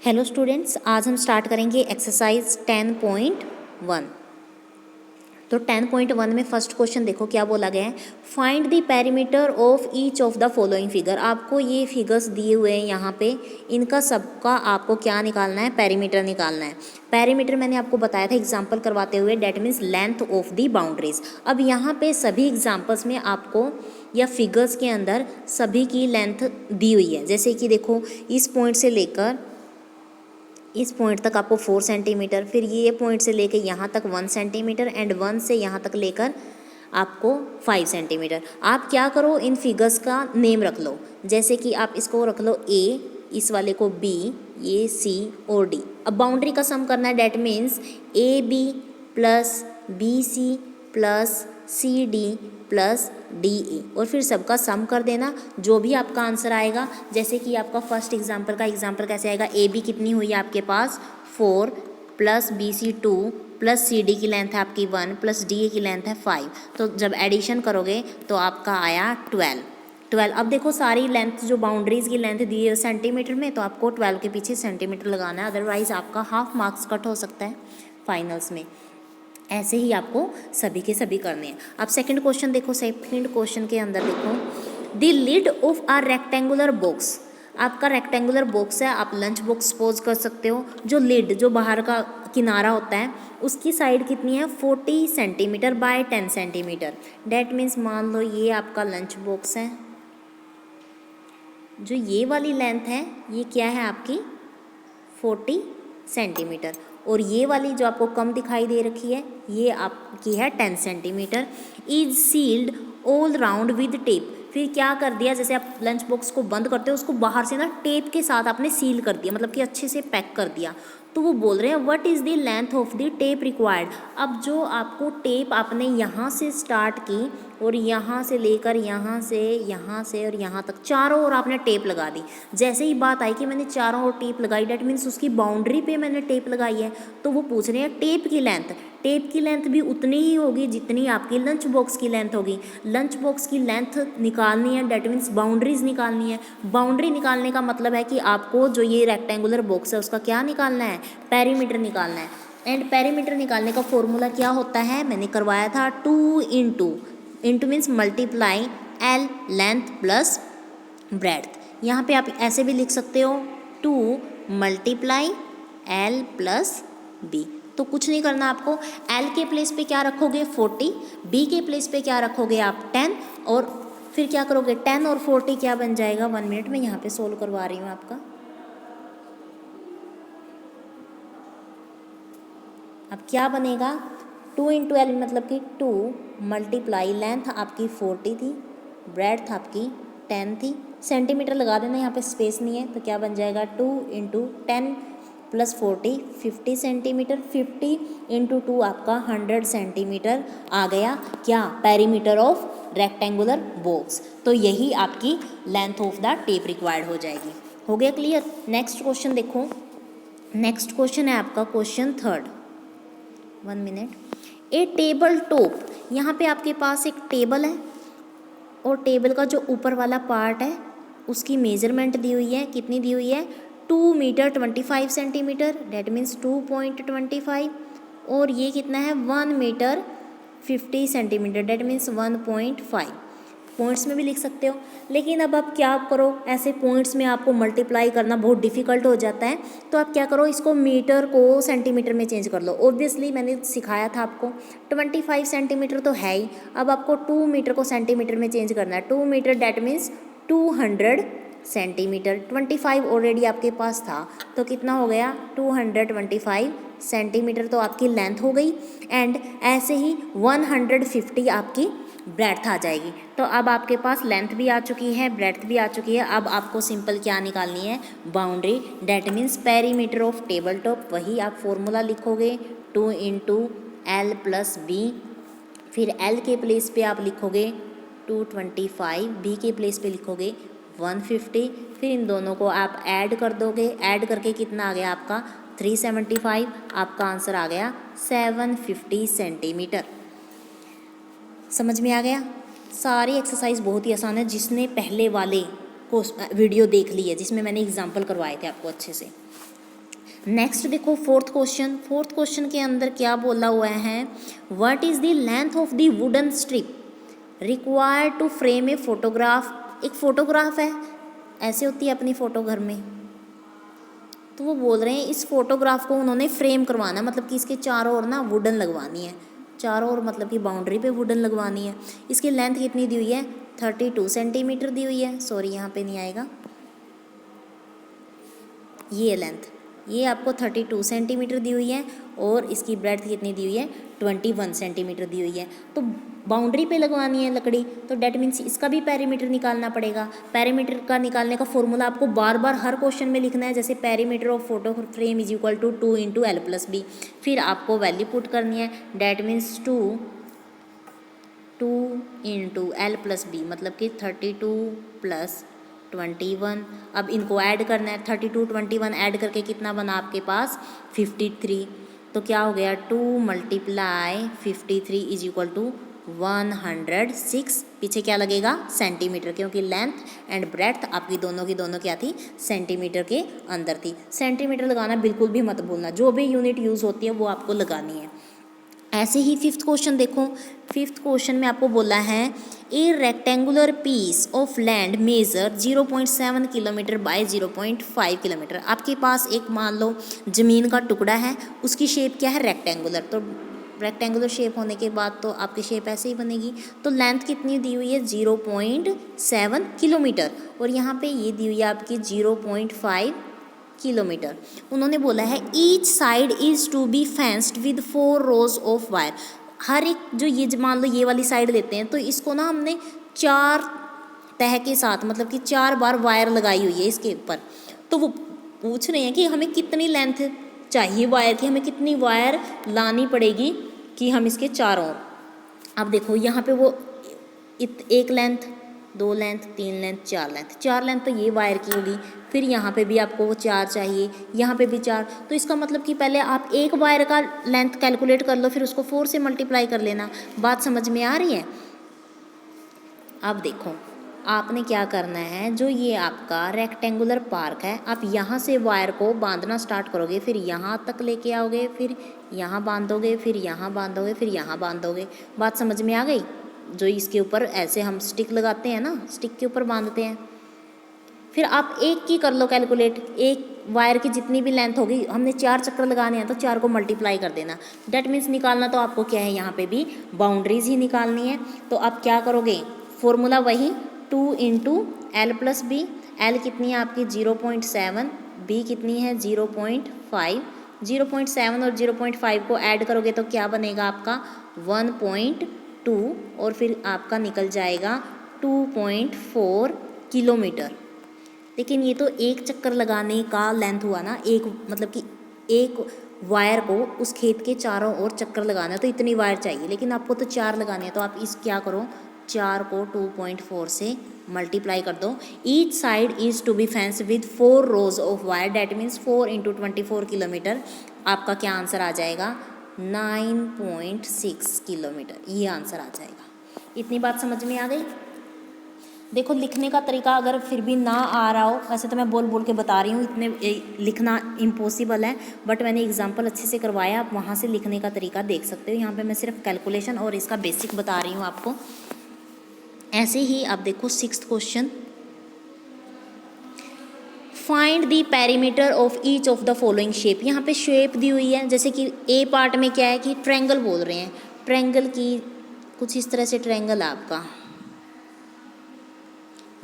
Hello students, आज हम start करेंगे एक्सरसाइज 10.1। तो 10.1 में फर्स्ट क्वेश्चन देखो क्या बोला गया है। Find the perimeter of each of the following figure. आपको ये फिगर्स दिए हुए हैं यहाँ पे, इनका सबका आपको क्या निकालना है, पेरीमीटर निकालना है। पेरीमीटर मैंने आपको बताया था एग्जाम्पल करवाते हुए, that means length of the boundaries. अब यहाँ पे सभी एग्जाम्पल्स में आपको या फिगर्स के अंदर सभी की लेंथ दी हुई है। जैसे कि देखो, इस पॉइंट से लेकर इस पॉइंट तक आपको 4 सेंटीमीटर, फिर ये पॉइंट से लेकर यहाँ तक 1 सेंटीमीटर एंड 1 से यहाँ तक लेकर आपको 5 सेंटीमीटर। आप क्या करो, इन फिगर्स का नेम रख लो। जैसे कि आप इसको रख लो ए, इस वाले को बी, ये सी और डी। अब बाउंड्री का सम करना है, that means A B plus B C plus C D plus D A, और फिर सबका सम कर देना, जो भी आपका आंसर आएगा। जैसे कि आपका फर्स्ट एग्जांपल का एग्जांपल कैसे आएगा, ए बी कितनी हुई है आपके पास 4 plus B C 2 plus C D की लेंथ है आपकी 1 प्लस डी ए की लेंथ है 5। तो जब एडिशन करोगे तो आपका आया 12। अब देखो सारी लेंथ जो बाउंड्रीज की लेंथ दी है सेंटीमीटर में, तो आपको 12 के पीछे सेंटीमीटर लगाना है, अदरवाइज आपका हाफ मार्क्स कट हो सकता है फाइनल्स में। ऐसे ही आपको सभी के सभी करने हैं। अब सेकंड क्वेश्चन देखो, सेकंड क्वेश्चन के अंदर देखो, the lid of a rectangular box. आपका रेक्टेंगुलर बॉक्स है, आप लंच बॉक्स सपोज कर सकते हो। जो लिड, जो बाहर का किनारा होता है, उसकी साइड कितनी है 40 centimetre bye 10 centimetre. That means मान लो ये आपका लंच बॉक्स है, जो ये वाली लेंथ है ये क्या है आपकी 40 सेंटीमीटर, और ये वाली जो आपको कम दिखाई दे रखी है ये आपकी है 10 centimetre. Is sealed all round with tape. फिर क्या कर दिया, जैसे आप लंच बॉक्स को बंद करते हो, उसको बाहर से ना टेप के साथ आपने सील कर दिया, मतलब कि अच्छे से पैक कर दिया। तो वो बोल रहे हैं what is the length of the tape required. अब जो आपको टेप आपने यहाँ से स्टार्ट की और यहाँ से लेकर यहाँ से और यहाँ तक चारों ओर आपने टेप लगा दी। जैसे ही बात आई कि मैंने चारों ओर टेप लगाई, डेट मीन्स उसकी बाउंड्री पे मैंने टेप लगाई है, तो वो पूछ रहे हैं टेप की लेंथ। टेप की लेंथ भी उतनी ही होगी जितनी आपकी लंच बॉक्स की लेंथ होगी। लंच बॉक्स की लेंथ निकालनी है, डेट मीन्स बाउंड्रीज निकालनी है। बाउंड्री निकालने का मतलब है कि आपको जो ये रेक्टेंगुलर बॉक्स है उसका क्या निकालना है, पेरीमीटर निकालना है। एंड पेरीमीटर निकालने का फॉर्मूला क्या होता है, मैंने करवाया था 2 into means multiply L length plus breadth. यहाँ पे आप ऐसे भी लिख सकते हो 2 मल्टीप्लाई एल प्लस बी। तो कुछ नहीं करना आपको, एल के प्लेस पे क्या रखोगे 40, बी के प्लेस पे क्या रखोगे आप 10, और फिर क्या करोगे 10 और 40 क्या बन जाएगा। 1 मिनट में यहाँ पे सोल्व करवा रही हूँ आपका। अब क्या बनेगा 2 इंटू एल मतलब कि 2 मल्टीप्लाई लेंथ आपकी 40 थी, ब्रेड्थ आपकी 10 थी, सेंटीमीटर लगा देना, यहाँ पे स्पेस नहीं है, तो क्या बन जाएगा 2 इंटू 10 प्लस 40 50 सेंटीमीटर, 50 इंटू 2 आपका 100 सेंटीमीटर आ गया क्या, पेरीमीटर ऑफ रेक्टेंगुलर बॉक्स। तो यही आपकी length of the tape required हो जाएगी। हो गया क्लियर। नेक्स्ट क्वेश्चन देखो, नेक्स्ट क्वेश्चन है आपका क्वेश्चन थर्ड। 1 मिनट। ए टेबल टॉप, यहाँ पे आपके पास एक टेबल है और टेबल का जो ऊपर वाला पार्ट है उसकी मेजरमेंट दी हुई है, कितनी दी हुई है 2 मीटर 25 सेंटीमीटर, डेट मीन्स 2.25, और ये कितना है 1 metre 50 centimetre, that means 1.5। Points में भी लिख सकते हो, लेकिन अब आप क्या करो, ऐसे पॉइंट्स में आपको मल्टीप्लाई करना बहुत डिफिकल्ट हो जाता है, तो आप क्या करो, इसको मीटर को सेंटीमीटर में चेंज कर लो। ऑब्वियसली मैंने सिखाया था आपको 25 सेंटीमीटर तो है ही, अब आपको 2 मीटर को सेंटीमीटर में चेंज करना है। 2 metre that means 200 centimetre, 25 already आपके पास था, तो कितना हो गया 225 सेंटीमीटर, तो आपकी लेंथ हो गई। एंड ऐसे ही 150 आपकी ब्रेड्थ आ जाएगी। तो अब आपके पास लेंथ भी आ चुकी है, ब्रेड्थ भी आ चुकी है। अब आपको सिंपल क्या निकालनी है, boundary, that means perimeter of table top. वही आप फॉर्मूला लिखोगे 2 इंटू एल प्लस बी, फिर एल के प्लेस पे आप लिखोगे 225, बी के प्लेस पे लिखोगे 150, फिर इन दोनों को आप ऐड कर दोगे, ऐड करके कितना आ गया आपका 375, आपका आंसर आ गया 750 सेंटीमीटर। समझ में आ गया। सारी एक्सरसाइज बहुत ही आसान है, जिसने पहले वाले को वीडियो देख ली है, जिसमें मैंने एग्जाम्पल करवाए थे आपको अच्छे से। नेक्स्ट देखो फोर्थ क्वेश्चन के अंदर क्या बोला हुआ है, what is the length of the wooden strip required to frame a photograph. एक फोटोग्राफ है, ऐसे होती है अपनी फ़ोटो घर में, तो वो बोल रहे हैं इस फोटोग्राफ को उन्होंने फ्रेम करवाना, मतलब कि इसके चारों ओर ना वुडन लगवानी है, चारों ओर मतलब कि बाउंड्री पे वुडन लगवानी है। इसकी लेंथ कितनी दी हुई है, 32 सेंटीमीटर दी हुई है, सॉरी यहाँ पे नहीं आएगा, ये लेंथ, ये आपको 32 सेंटीमीटर दी हुई है और इसकी ब्रेड्थ कितनी दी हुई है, 21 सेंटीमीटर दी हुई है। तो बाउंड्री पे लगवानी है लकड़ी, तो डेट मीन्स इसका भी पेरीमीटर निकालना पड़ेगा। पेरीमीटर का निकालने का फॉर्मूला आपको बार बार हर क्वेश्चन में लिखना है, जैसे perimeter of photo frame is equal to 2 × L+B। फिर आपको वैल्यू पुट करनी है, डेट मीन्स 2 × L+B, मतलब कि 32 + 21। अब इनको ऐड करना है, 32 21 ऐड करके कितना बना आपके पास 53। तो क्या हो गया 2 × 53 इज इक्वल टू 106। पीछे क्या लगेगा सेंटीमीटर, क्योंकि लेंथ एंड ब्रेड्थ आपकी दोनों की दोनों क्या थी, सेंटीमीटर के अंदर थी। सेंटीमीटर लगाना बिल्कुल भी मत भूलना, जो भी यूनिट यूज़ होती है वो आपको लगानी है। ऐसे ही फिफ्थ क्वेश्चन देखो, फिफ्थ क्वेश्चन में आपको बोला है a rectangular piece of land measure 0.7 kilometre by 0.5 kilometre. आपके पास एक मान लो ज़मीन का टुकड़ा है, उसकी शेप क्या है रेक्टेंगुलर, तो रेक्टेंगुलर शेप होने के बाद तो आपकी शेप ऐसे ही बनेगी। तो लेंथ कितनी दी हुई है 0.7 किलोमीटर और यहाँ पे ये दी हुई है आपकी 0.5 किलोमीटर। उन्होंने बोला है each side is to be fenced with 4 rows of wire. हर एक जो ये मान लो ये वाली साइड लेते हैं तो इसको ना हमने 4 तह के साथ, मतलब कि 4 बार वायर लगाई हुई है इसके ऊपर। तो वो पूछ रहे हैं कि हमें कितनी लेंथ चाहिए वायर की, हमें कितनी वायर लानी पड़ेगी कि हम इसके चारों। अब देखो यहाँ पे वो एक length, 2 length, 3 length, 4 length, 4 length तो ये वायर की होगी। फिर यहाँ पे भी आपको वो 4 चाहिए, यहाँ पे भी 4। तो इसका मतलब कि पहले आप एक वायर का लेंथ कैलकुलेट कर लो, फिर उसको 4 से मल्टीप्लाई कर लेना। बात समझ में आ रही है? अब देखो आपने क्या करना है, जो ये आपका रेक्टेंगुलर पार्क है, आप यहाँ से वायर को बांधना स्टार्ट करोगे, फिर यहाँ तक लेके आओगे, फिर यहाँ बांधोगे, फिर यहाँ बांधोगे, फिर यहाँ बांधोगे। बात समझ में आ गई? जो इसके ऊपर ऐसे हम स्टिक लगाते हैं ना, स्टिक के ऊपर बांधते हैं। फिर आप एक की कर लो कैलकुलेट, एक वायर की जितनी भी लेंथ होगी, हमने 4 चक्कर लगाने हैं तो 4 को मल्टीप्लाई कर देना। डेट मीन्स निकालना तो आपको क्या है, यहाँ पे भी बाउंड्रीज ही निकालनी है। तो आप क्या करोगे, फॉर्मूला वही 2 × L+B। L कितनी है आपकी 0.7, B कितनी है 0.5। 0.7 और 0.5 को ऐड करोगे तो क्या बनेगा आपका 1.2 और फिर आपका निकल जाएगा 2.4 किलोमीटर। लेकिन ये तो एक चक्कर लगाने का लेंथ हुआ ना, एक मतलब कि एक वायर को उस खेत के चारों ओर चक्कर लगाना है तो इतनी वायर चाहिए, लेकिन आपको तो 4 लगाने हैं। तो आप इस क्या करो, 4 को 2.4 से मल्टीप्लाई कर दो। Each side is to be fence with 4 rows of wire, that means 4 × 24 kilometre. आपका क्या आंसर आ जाएगा 9.6 किलोमीटर, ये आंसर आ जाएगा। इतनी बात समझ में आ गई? देखो लिखने का तरीका अगर फिर भी ना आ रहा हो, वैसे तो मैं बोल बोल के बता रही हूँ, इतने लिखना इम्पॉसिबल है, बट मैंने एग्जांपल अच्छे से करवाया, आप वहाँ से लिखने का तरीका देख सकते हो। यहाँ पे मैं सिर्फ कैलकुलेशन और इसका बेसिक बता रही हूँ आपको। ऐसे ही आप देखो 6th question, find the perimeter of each of the following shape. यहाँ पे शेप दी हुई है, जैसे कि ए पार्ट में क्या है कि ट्रायंगल बोल रहे हैं, ट्रायंगल की कुछ इस तरह से ट्रायंगल है आपका,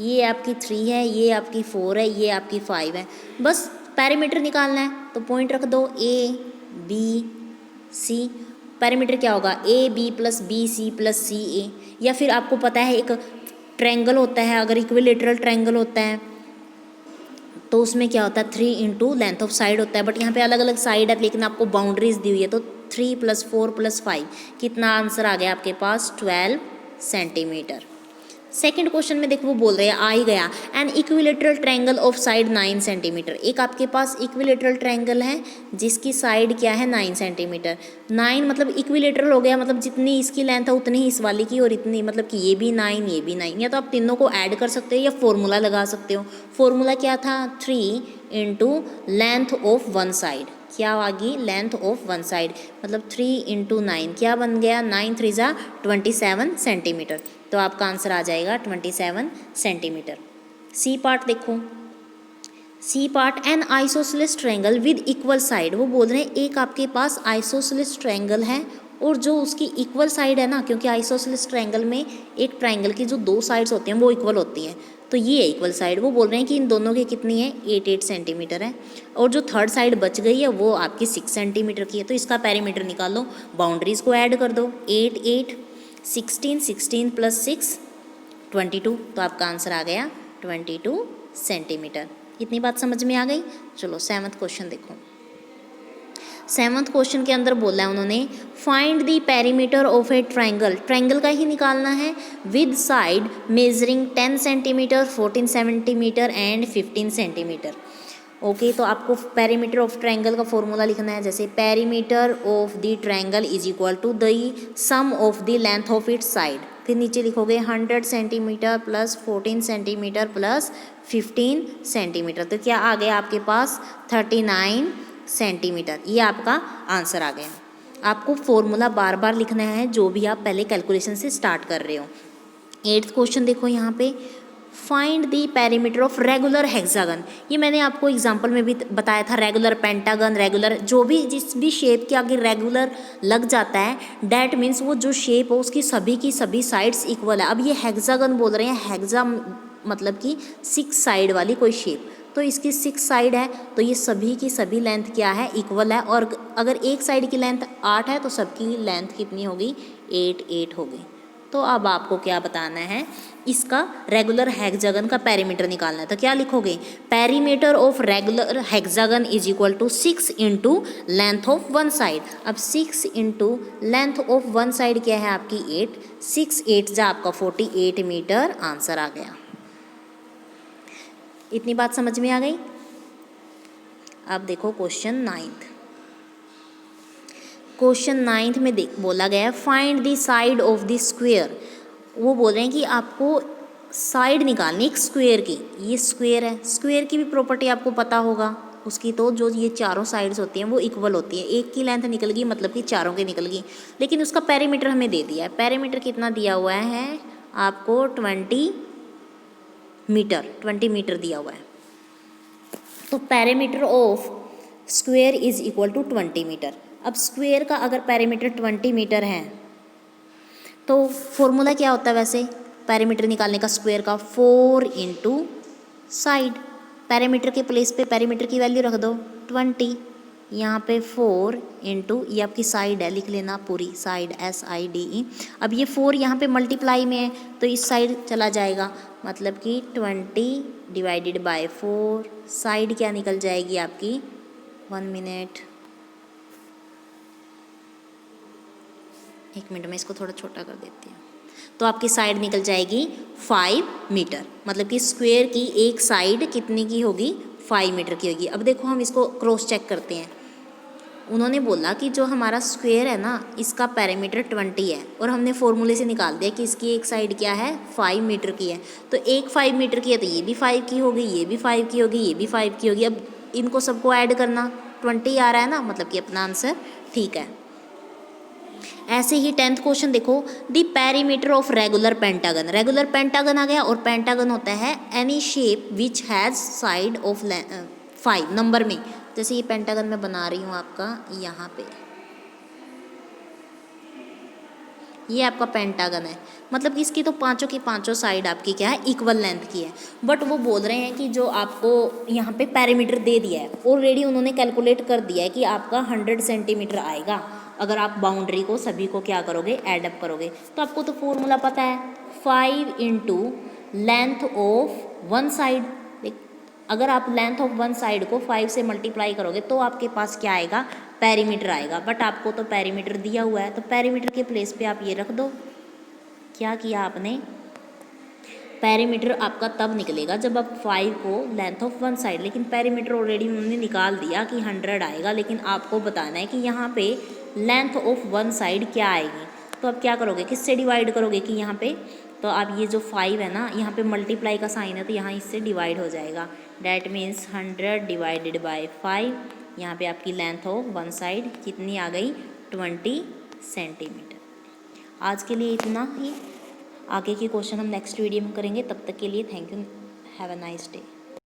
ये आपकी 3 है, ये आपकी 4 है, ये आपकी 5 है। बस पेरीमीटर निकालना है तो पॉइंट रख दो ABC। पेरीमीटर क्या होगा AB + BC + CA, या फिर आपको पता है एक ट्रायंगल होता है, अगर इक्विलेटरल ट्रायंगल होता है तो उसमें क्या होता है 3 × लेंथ ऑफ साइड होता है, बट यहाँ पे अलग अलग साइड है लेकिन आपको बाउंड्रीज दी हुई है। तो 3 + 4 + 5 कितना आंसर आ गया आपके पास 12 सेंटीमीटर। सेकंड क्वेश्चन में देखो वो बोल रहे हैं आ ही गया, an equilateral triangle of side 9 centimetre. एक आपके पास इक्विलेटरल ट्रायंगल है जिसकी साइड क्या है 9 सेंटीमीटर। 9 मतलब इक्विलेटरल हो गया, मतलब जितनी इसकी लेंथ है उतनी ही इस वाली की, और इतनी मतलब कि ये भी 9 ये भी 9। या तो आप तीनों को ऐड कर सकते हो या फॉर्मूला लगा सकते हो। फॉर्मूला क्या था 3 into length of one side, क्या आ गई लेंथ ऑफ वन साइड, मतलब 3 इंटू 9 क्या बन गया 9 3 जा 27 सेंटीमीटर। तो आपका आंसर आ जाएगा 27 सेंटीमीटर। सी पार्ट देखो, C part an isosceles triangle with equal side. वो बोल रहे हैं एक आपके पास आइसोसेलेस ट्रायंगल है और जो उसकी इक्वल साइड है ना, क्योंकि आइसोसेलेस ट्रायंगल में एक ट्रायंगल की जो दो साइड्स होती हैं वो इक्वल होती हैं, तो ये है इक्वल साइड। वो बोल रहे हैं कि इन दोनों की कितनी है 8 सेंटीमीटर है, और जो थर्ड साइड बच गई है वो आपकी 6 सेंटीमीटर की है। तो इसका पेरीमीटर निकाल लो, बाउंड्रीज को ऐड कर दो, 8 8 16 16 प्लस 6 22। तो आपका आंसर आ गया 22 सेंटीमीटर। इतनी बात समझ में आ गई। चलो 7वां क्वेश्चन देखो। 7वां क्वेश्चन के अंदर बोला है उन्होंने find the perimeter of a triangle, triangle का ही निकालना है, with side measuring 10 centimetre 14 centimetre and 15 centimetre. Okay, तो आपको पेरीमीटर ऑफ ट्रायंगल का फॉर्मूला लिखना है, जैसे perimeter of the triangle is equal to the sum of the length of its side. फिर नीचे लिखोगे 100 centimetre plus 14 centimetre plus 15 centimetre. तो क्या आ गया आपके पास 39 सेंटीमीटर। ये आपका आंसर आ गया। आपको फॉर्मूला बार बार लिखना है जो भी आप पहले कैलकुलेशन से स्टार्ट कर रहे हो। 8th क्वेश्चन देखो यहाँ पे, find the perimeter of regular hexagon. ये मैंने आपको एग्जांपल में भी बताया था, रेगुलर पेंटागन, रेगुलर जो भी जिस भी शेप के आगे रेगुलर लग जाता है डैट मीन्स वो जो शेप हो उसकी सभी की सभी साइड्स इक्वल है। अब ये हेक्सागन बोल रहे हैं, हेक्सा मतलब कि 6 साइड वाली कोई शेप, तो इसकी 6 साइड है तो ये सभी की सभी लेंथ क्या है इक्वल है, और अगर एक साइड की लेंथ 8 है तो सबकी लेंथ कितनी होगी 8 8 होगी। तो अब आपको क्या बताना है, इसका रेगुलर हेक्सागन का पेरीमीटर निकालना है। तो क्या लिखोगे, perimeter of regular hexagon is equal to 6 into length of one side. अब 6 into length of one side क्या है आपकी 8, 6 8 जा आपका 48 मीटर आंसर आ गया। इतनी बात समझ में आ गई। अब देखो क्वेश्चन 9th। क्वेश्चन 9th में बोला गया है find the side of the square. वो बोल रहे हैं कि आपको साइड निकालनी एक स्क्वेयर की। ये स्क्वेयर है, स्क्वेयर की भी प्रॉपर्टी आपको पता होगा उसकी, तो जो ये चारों साइड्स होती हैं वो इक्वल होती है। एक की लेंथ निकल गई मतलब कि चारों की निकल गई, लेकिन उसका पेरीमीटर हमें दे दिया है। पेरीमीटर कितना दिया हुआ है आपको 20 मीटर दिया हुआ है। तो perimeter of square is equal to 20 metre. अब स्क्वेयर का अगर पेरीमीटर 20 मीटर है तो फॉर्मूला क्या होता है वैसे पेरीमीटर निकालने का स्क्वेयर का, 4 इंटू साइड। पेरीमीटर के प्लेस पे पेरीमीटर की वैल्यू रख दो 20, यहाँ पे 4 इंटू ये आपकी साइड है, लिख लेना पूरी साइड SIDE। अब ये 4 यहाँ पे मल्टीप्लाई में है तो इस साइड चला जाएगा, मतलब कि 20 डिवाइडेड बाय 4, साइड क्या निकल जाएगी आपकी 1 मिनट, 1 मिनट में इसको थोड़ा छोटा कर देती हूँ। तो आपकी साइड निकल जाएगी 5 मीटर, मतलब कि स्क्वेयर की एक साइड कितने की होगी 5 मीटर की होगी। अब देखो हम इसको क्रॉस चेक करते हैं। उन्होंने बोला कि जो हमारा स्क्वेयर है ना इसका पेरीमीटर 20 है, और हमने फॉर्मूले से निकाल दिया कि इसकी एक साइड क्या है 5 मीटर की है। तो एक 5 मीटर की है तो ये भी 5 की होगी, ये भी 5 की होगी, ये भी 5 की होगी। अब इनको सबको ऐड करना, 20 आ रहा है ना, मतलब कि अपना आंसर ठीक है। ऐसे ही 10th क्वेश्चन देखो, the perimeter of regular pentagon. Regular pentagon आ गया, और पेंटागन होता है any shape which has side of 5 number में। जैसे ये पेंटागन मैं बना रही हूँ आपका यहाँ पे, ये आपका पेंटागन है, मतलब कि इसकी तो पांचों की पांचों साइड आपकी क्या है इक्वल लेंथ की है। बट वो बोल रहे हैं कि जो आपको यहाँ पे पेरीमीटर दे दिया है ऑलरेडी उन्होंने कैलकुलेट कर दिया है कि आपका 100 सेंटीमीटर आएगा अगर आप बाउंड्री को सभी को क्या करोगे एडअप करोगे। तो आपको तो फॉर्मूला पता है 5 into length of one side. अगर आप लेंथ ऑफ वन साइड को 5 से मल्टीप्लाई करोगे तो आपके पास क्या आएगा पेरीमीटर आएगा। बट आपको तो पेरीमीटर दिया हुआ है तो पेरीमीटर के प्लेस पे आप ये रख दो। क्या किया आपने पेरीमीटर आपका तब निकलेगा जब आप 5 को लेंथ ऑफ वन साइड, लेकिन पेरीमीटर ऑलरेडी उन्होंने निकाल दिया कि 100 आएगा, लेकिन आपको बताना है कि यहाँ पे लेंथ ऑफ वन साइड क्या आएगी। तो आप क्या करोगे, किससे डिवाइड करोगे कि यहाँ पे, तो आप ये जो 5 है ना, यहाँ पे मल्टीप्लाई का साइन है तो यहाँ इससे डिवाइड हो जाएगा। That means 100 divided by 5। यहाँ पे आपकी लेंथ ऑफ वन साइड कितनी आ गई, 20 सेंटीमीटर। आज के लिए इतना ही, आगे के क्वेश्चन हम नेक्स्ट वीडियो में करेंगे। तब तक के लिए thank you, have a nice day.